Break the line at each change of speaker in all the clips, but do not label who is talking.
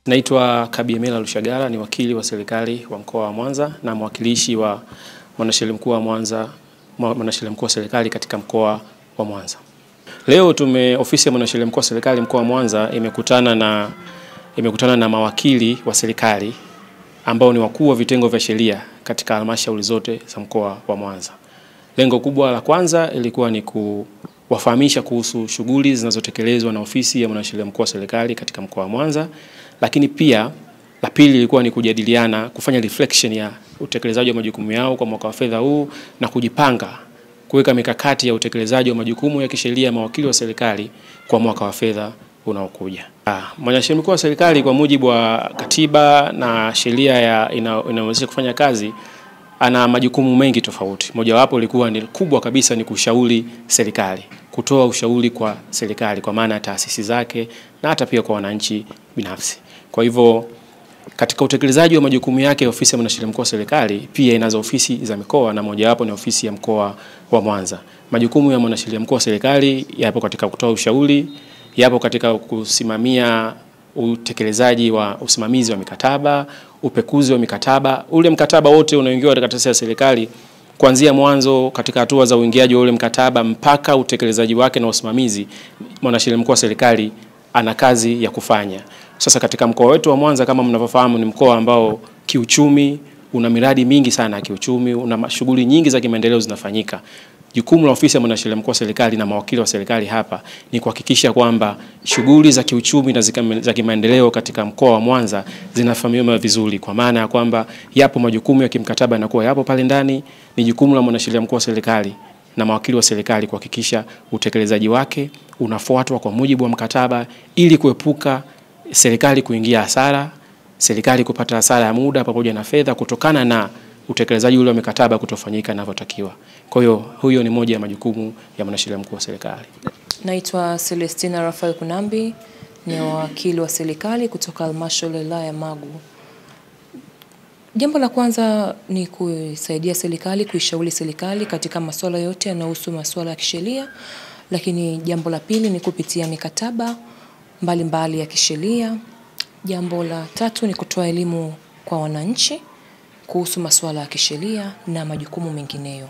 Naitwa Kabiemela Lushagala, ni wakili wa serikali wa mkoa wa Mwanza na mwakilishi wa mwanasheria mkuu wa Mwanza, mwanasheria mkuu wa serikali katika mkoa wa Mwanza. Leo ofisi ya mwanasheria mkuu wa serikali mkoa wa Mwanza imekutana na mawakili wa serikali ambao ni wakuu wa vitengo vya sheria katika halmashauri zote za mkoa wa Mwanza. Lengo kubwa la kwanza ilikuwa ni kuwafahamisha kuhusu shughuli zinazotekelezwa na ofisi ya mwanasheria mkuu wa serikali katika mkoa wa Mwanza, lakini pia la pili ilikuwa ni kujadiliana, kufanya reflection ya utekelezaji wa majukumu yao kwa mwaka wa fedha huu na kujipanga kuweka mikakati ya utekelezaji wa majukumu ya kisheria mawakili wa serikali kwa mwaka wa fedha unaokuja. Mwanasheria mkuu wa serikali kwa mujibu wa katiba na sheria inayowezesha kufanya kazi ana majukumu mengi tofauti. Mojawapo ilikuwa ni kubwa kabisa ni kushauri serikali, kutoa ushauri kwa serikali kwa maana ya taasisi zake na hata pia kwa wananchi binafsi. Kwa hivyo katika utekelezaji wa majukumu yake ofisi ya mwanasheria mkuu wa serikali pia inazo ofisi za mikoa na mojawapo ni ofisi ya mkoa wa Mwanza. Majukumu ya mwanasheria mkuu wa serikali yapo katika kutoa ushauri, yapo katika kusimamia utekelezaji wa usimamizi wa mikataba, upekuzi wa mikataba. Ule mkataba wote unaoingiwa katika taasisi ya serikali kuanzia mwanzo katika hatua za uingiaji wa ule mkataba mpaka utekelezaji wake na usimamizi, mwanasheria mkuu wa serikali ana kazi ya kufanya. Sasa katika mkoa wetu wa Mwanza kama mnavyofahamu ni mkoa ambao kiuchumi una miradi mingi sana ya kiuchumi, una shughuli nyingi za kimaendeleo zinafanyika. Jukumu la ofisi ya mwanasheria mkuu wa serikali na mawakili wa serikali hapa ni kuhakikisha kwamba shughuli za kiuchumi na za kimaendeleo katika mkoa wa Mwanza zinafanywa vizuri, kwa maana ya kwamba yapo majukumu ya kimkataba yanakuwa yapo pale ndani. Ni jukumu la mwanasheria mkuu wa serikali na mawakili wa serikali kuhakikisha utekelezaji wake unafuatwa kwa mujibu wa mkataba ili kuepuka serikali kuingia hasara, serikali kupata hasara ya muda pamoja na fedha kutokana na utekelezaji ule wa mikataba kutofanyika inavyotakiwa. Kwa hiyo huyo ni moja ya majukumu ya mwanasheria mkuu wa serikali.
Naitwa Celestina Rafael Kunambi, ni wakili wa serikali kutoka halmashauri ya wilaya ya Magu. Jambo la kwanza ni kusaidia serikali, kuishauri serikali katika masuala yote yanayohusu masuala ya kisheria, lakini jambo la pili ni kupitia mikataba mbalimbali ya kisheria. Jambo la tatu ni kutoa elimu kwa wananchi kuhusu masuala ya kisheria na majukumu mengineyo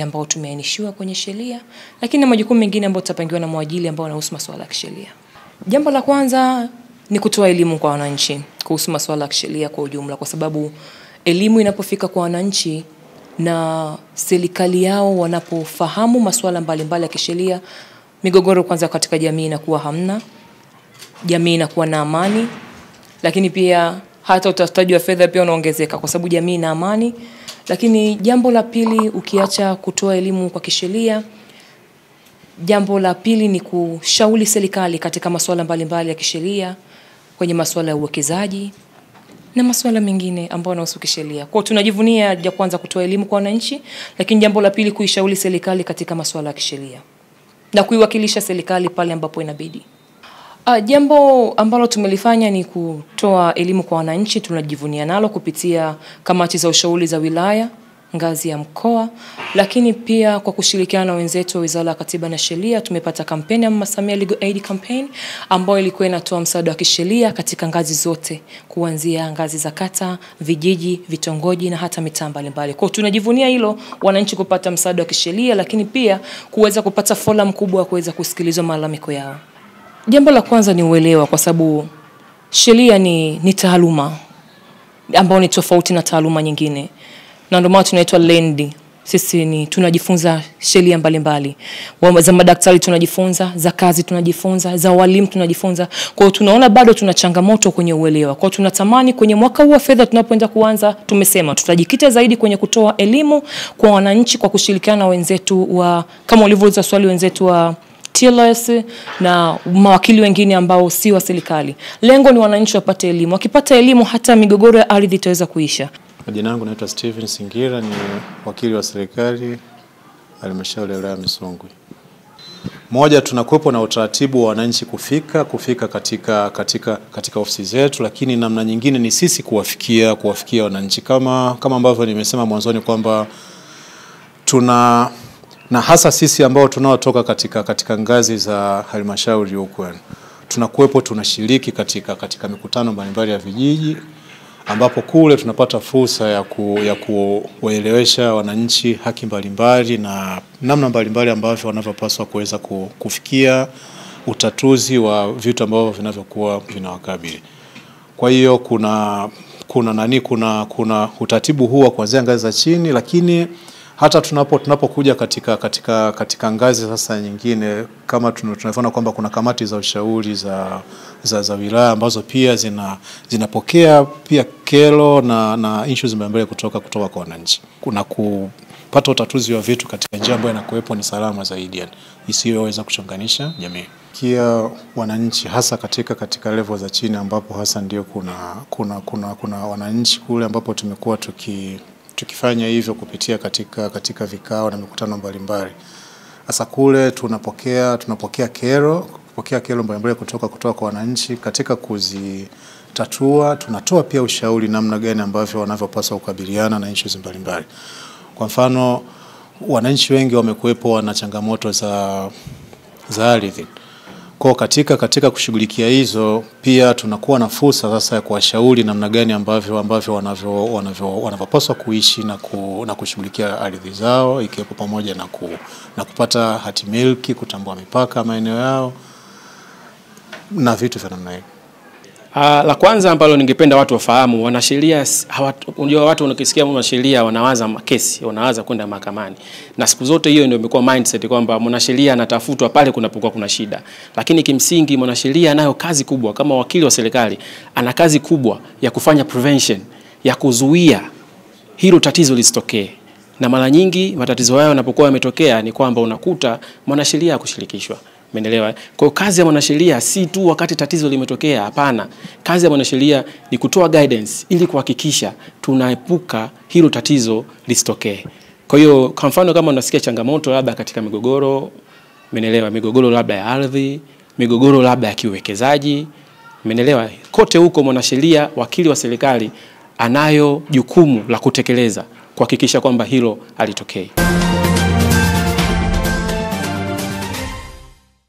ambayo tumeainishiwa kwenye sheria, lakini na majukumu mengine ambayo tutapangiwa na mwajili ambao yanahusu masuala ya kisheria. Jambo la kwanza ni kutoa elimu kwa wananchi kuhusu masuala ya kisheria kwa ujumla, kwa sababu elimu inapofika kwa wananchi na serikali yao wanapofahamu masuala mbalimbali ya kisheria, migogoro kwanza katika jamii inakuwa hamna, jamii inakuwa na amani, lakini pia hata utafutaji wa fedha pia unaongezeka kwa sababu jamii ina amani. Lakini jambo la pili, ukiacha kutoa elimu kwa kisheria, jambo la pili ni kushauri serikali katika masuala mbalimbali ya kisheria, kwenye masuala ya uwekezaji na masuala mengine ambayo yanahusu kisheria. Kwa tunajivunia ya kwanza kutoa elimu kwa wananchi, lakini jambo la pili kuishauri serikali katika masuala ya kisheria na kuiwakilisha serikali pale ambapo inabidi. Jambo ambalo tumelifanya ni kutoa elimu kwa wananchi, tunajivunia nalo kupitia kamati za ushauri za wilaya ngazi ya mkoa, lakini pia kwa kushirikiana na wenzetu wa Wizara ya Katiba na Sheria tumepata kampeni ya Mama Samia Legal Aid Campaign ambayo ilikuwa inatoa msaada wa kisheria katika ngazi zote, kuanzia ngazi za kata, vijiji, vitongoji na hata mitaa mbalimbali. Kwa tunajivunia hilo, wananchi kupata msaada wa kisheria, lakini pia kuweza kupata forum kubwa kuweza kusikilizwa malalamiko yao. Jambo la kwanza ni uelewa, kwa sababu sheria ni taaluma ambayo ni tofauti na taaluma nyingine. Na ndio maana tunaitwa learned. Sisi tunajifunza sheria mbalimbali. Za madaktari tunajifunza, za kazi tunajifunza, za walimu tunajifunza. Kwa hiyo tunaona bado tuna changamoto kwenye uelewa. Kwa hiyo tunatamani kwenye mwaka huu wa fedha tunapoenda kuanza, tumesema tutajikita zaidi kwenye kutoa elimu kwa wananchi kwa kushirikiana na wenzetu kama ulivyouliza swali, wenzetu wa TLS na mawakili wengine ambao si wa serikali. Lengo ni wananchi wapate elimu. Wakipata elimu hata migogoro ya ardhi itaweza kuisha.
Jina langu naitwa Steven Singira, ni wakili wa serikali halmashauri ya wilaya ya Misungwi. Moja, tunakuwepo na utaratibu wa wananchi kufika katika ofisi zetu, lakini namna nyingine ni sisi kuwafikia wananchi kama ambavyo nimesema mwanzoni kwamba na hasa sisi ambao tunaotoka katika ngazi za halmashauri huko, tunakuwepo, tunashiriki katika mikutano mbalimbali ya vijiji, ambapo kule tunapata fursa ya kuwaelewesha wananchi haki mbalimbali na namna mbalimbali ambavyo wanavyopaswa kuweza kufikia utatuzi wa vitu ambavyo vinavyokuwa vinawakabili. Kwa hiyo kuna utaratibu huu wa kuanzia ngazi za chini, lakini hata tunapokuja katika ngazi sasa nyingine, kama tunaona kwamba kuna kamati za ushauri za wilaya ambazo pia zinapokea pia kero na issues mbalimbali kutoka kwa wananchi. Kuna kupata utatuzi wa vitu katika njia ambayo inakuwepo ni salama zaidi, yani isiyoweza kuchonganisha jamii. Kia wananchi hasa katika level za chini, ambapo hasa ndio kuna wananchi kule ambapo tumekuwa tukifanya hivyo kupitia katika vikao na mikutano mbalimbali. Hasa kule tunapokea kero mbalimbali kutoka kwa wananchi. Katika kuzitatua tunatoa pia ushauri namna gani ambavyo wanavyopaswa kukabiliana na issues mbalimbali. Kwa mfano, wananchi wengi wamekuwepo na changamoto za ardhi. Kwa katika kushughulikia hizo, pia tunakuwa na fursa sasa ya kuwashauri namna gani ambavyo wanavyopaswa kuishi na kushughulikia ardhi zao, ikiwepo pamoja na kupata hati miliki, kutambua mipaka maeneo yao na vitu vya namna hiyo.
La kwanza ambalo ningependa watu wafahamu, wanasheria, unajua watu wanakisikia mwanasheria wanawaza kesi, wanawaza kwenda mahakamani. Na siku zote hiyo ndio imekuwa mindset kwamba mwanasheria anatafutwa pale kunapokuwa kuna shida. Lakini kimsingi mwanasheria anayo kazi kubwa kama wakili wa serikali, ana kazi kubwa ya kufanya prevention, ya kuzuia hilo tatizo lisitokee. Na mara nyingi matatizo hayo yanapokuwa yametokea ni kwamba unakuta mwanasheria kushirikishwa. Umeelewa? Kwa kazi ya mwanasheria si tu wakati tatizo limetokea, hapana. Kazi ya mwanasheria ni kutoa guidance ili kuhakikisha tunaepuka hilo tatizo lisitokee. Kwa hiyo kwa mfano kama unasikia changamoto labda katika migogoro, umeelewa, migogoro labda ya ardhi, migogoro labda ya kiuwekezaji, umeelewa, kote huko mwanasheria, wakili wa serikali anayo jukumu la kutekeleza kuhakikisha kwamba hilo halitokei.